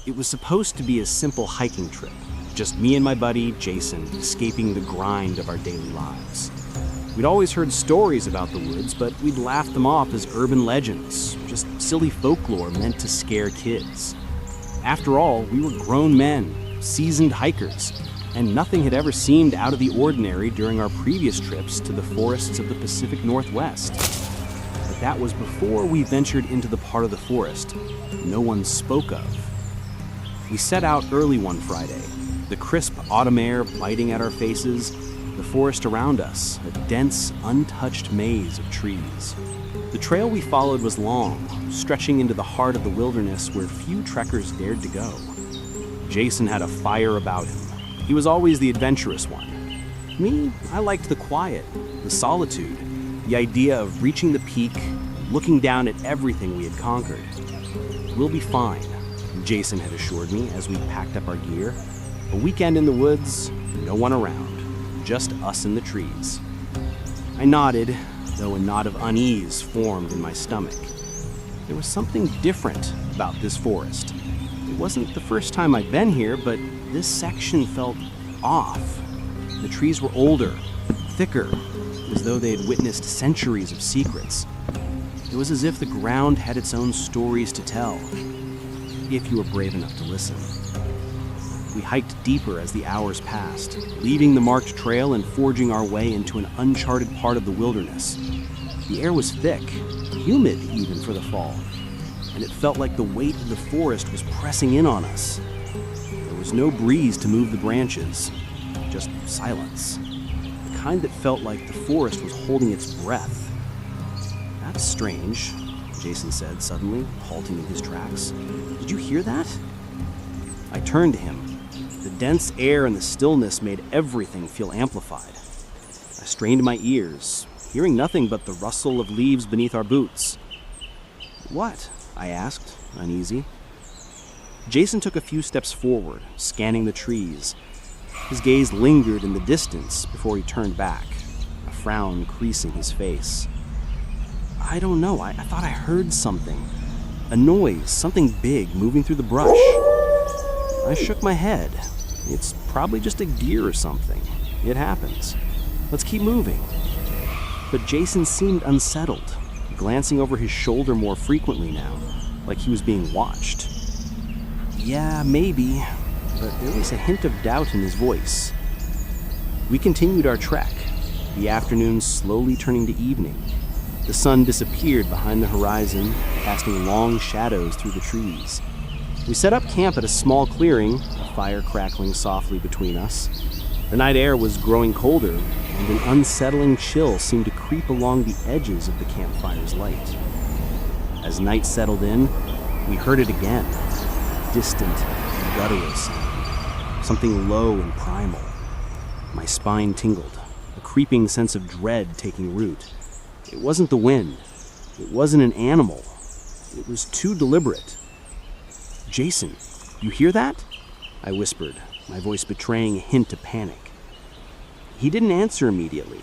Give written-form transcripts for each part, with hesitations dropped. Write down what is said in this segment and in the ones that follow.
It was supposed to be a simple hiking trip, just me and my buddy, Jason, escaping the grind of our daily lives. We'd always heard stories about the woods, but we'd laughed them off as urban legends, just silly folklore meant to scare kids. After all, we were grown men, seasoned hikers, and nothing had ever seemed out of the ordinary during our previous trips to the forests of the Pacific Northwest. But that was before we ventured into the part of the forest no one spoke of. We set out early one Friday, the crisp autumn air biting at our faces, the forest around us, a dense, untouched maze of trees. The trail we followed was long, stretching into the heart of the wilderness where few trekkers dared to go. Jason had a fire about him. He was always the adventurous one. Me, I liked the quiet, the solitude, the idea of reaching the peak, looking down at everything we had conquered. "We'll be fine," Jason had assured me as we packed up our gear. A weekend in the woods, no one around, just us in the trees. I nodded, though a knot of unease formed in my stomach. There was something different about this forest. It wasn't the first time I'd been here, but this section felt off. The trees were older, thicker, as though they had witnessed centuries of secrets. It was as if the ground had its own stories to tell, if you were brave enough to listen. We hiked deeper as the hours passed, leaving the marked trail and forging our way into an uncharted part of the wilderness. The air was thick, humid even for the fall, and it felt like the weight of the forest was pressing in on us. There was no breeze to move the branches, just silence, the kind that felt like the forest was holding its breath. "That's strange," Jason said suddenly, halting in his tracks. "Did you hear that?" I turned to him. The dense air and the stillness made everything feel amplified. I strained my ears, hearing nothing but the rustle of leaves beneath our boots. "What?" I asked, uneasy. Jason took a few steps forward, scanning the trees. His gaze lingered in the distance before he turned back, a frown creasing his face. "I don't know, I thought I heard something. A noise, something big moving through the brush." I shook my head. "It's probably just a deer or something. It happens. Let's keep moving." But Jason seemed unsettled, glancing over his shoulder more frequently now, like he was being watched. "Yeah, maybe," but there was a hint of doubt in his voice. We continued our trek, the afternoon slowly turning to evening. The sun disappeared behind the horizon, casting long shadows through the trees. We set up camp at a small clearing, a fire crackling softly between us. The night air was growing colder, and an unsettling chill seemed to creep along the edges of the campfire's light. As night settled in, we heard it again, distant, guttural sound, something low and primal. My spine tingled, a creeping sense of dread taking root. It wasn't the wind. It wasn't an animal. It was too deliberate. "Jason, you hear that?" I whispered, my voice betraying a hint of panic. He didn't answer immediately.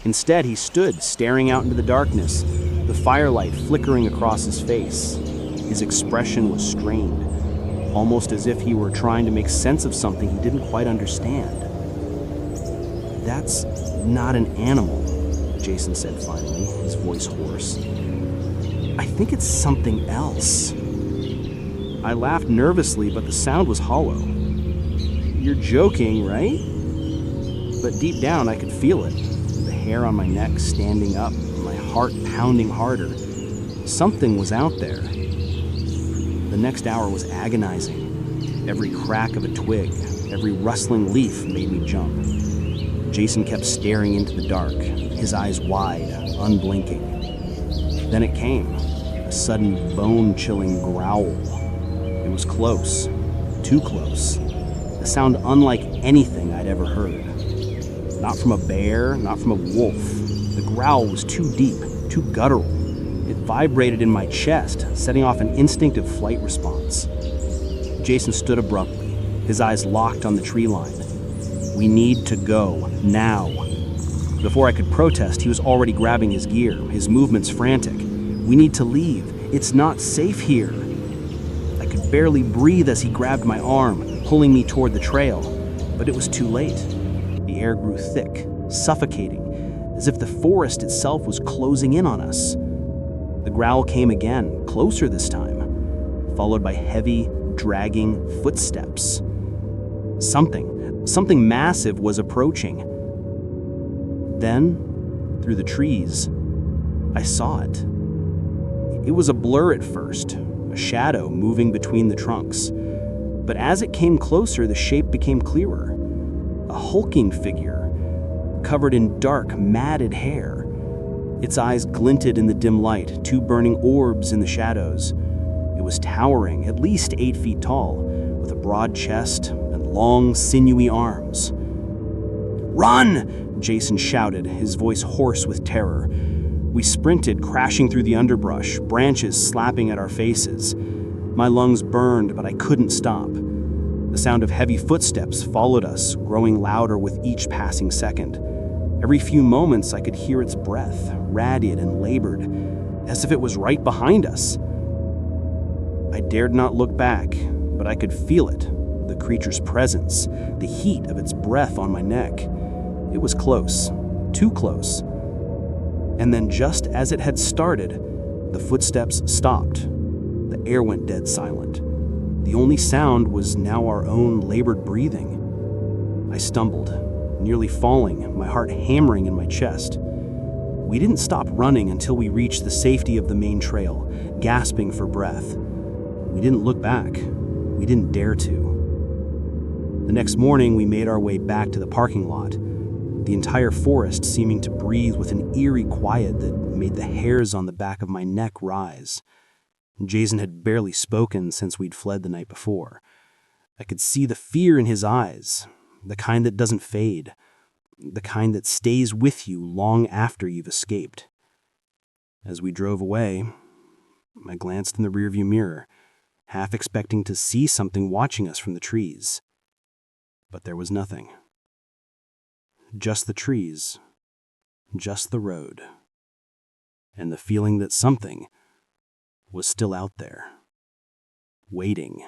Instead, he stood staring out into the darkness, the firelight flickering across his face. His expression was strained, almost as if he were trying to make sense of something he didn't quite understand. "That's not an animal," Jason said finally, his voice hoarse. "I think it's something else." I laughed nervously, but the sound was hollow. "You're joking, right?" But deep down, I could feel it, the hair on my neck standing up, my heart pounding harder. Something was out there. The next hour was agonizing. Every crack of a twig, every rustling leaf made me jump. Jason kept staring into the dark, his eyes wide, unblinking. Then it came, a sudden bone-chilling growl. It was close, too close, a sound unlike anything I'd ever heard. Not from a bear, not from a wolf. The growl was too deep, too guttural. It vibrated in my chest, setting off an instinctive flight response. Jason stood abruptly, his eyes locked on the tree line. "We need to go, now." Before I could protest, he was already grabbing his gear, his movements frantic. "We need to leave. It's not safe here." I could could barely breathe as he grabbed my arm, pulling me toward the trail. But it was too late. The air grew thick, suffocating, as if the forest itself was closing in on us. The growl came again, closer this time, followed by heavy, dragging footsteps. Something massive was approaching. Then, through the trees, I saw it. It was a blur at first, a shadow moving between the trunks. But as it came closer, the shape became clearer. A hulking figure, covered in dark, matted hair. Its eyes glinted in the dim light, two burning orbs in the shadows. It was towering, at least 8 feet tall, with a broad chest and long, sinewy arms. "Run!" Jason shouted, his voice hoarse with terror. We sprinted, crashing through the underbrush, branches slapping at our faces. My lungs burned, but I couldn't stop. The sound of heavy footsteps followed us, growing louder with each passing second. Every few moments, I could hear its breath, ragged and labored, as if it was right behind us. I dared not look back, but I could feel it, the creature's presence, the heat of its breath on my neck. It was close, too close. And then just as it had started, the footsteps stopped. The air went dead silent. The only sound was now our own labored breathing. I stumbled, nearly falling, my heart hammering in my chest. We didn't stop running until we reached the safety of the main trail, gasping for breath. We didn't look back. We didn't dare to. The next morning, we made our way back to the parking lot, the entire forest seeming to breathe with an eerie quiet that made the hairs on the back of my neck rise. Jason had barely spoken since we'd fled the night before. I could see the fear in his eyes, the kind that doesn't fade, the kind that stays with you long after you've escaped. As we drove away, I glanced in the rearview mirror, half expecting to see something watching us from the trees. But there was nothing. Just the trees, just the road, and the feeling that something was still out there, waiting.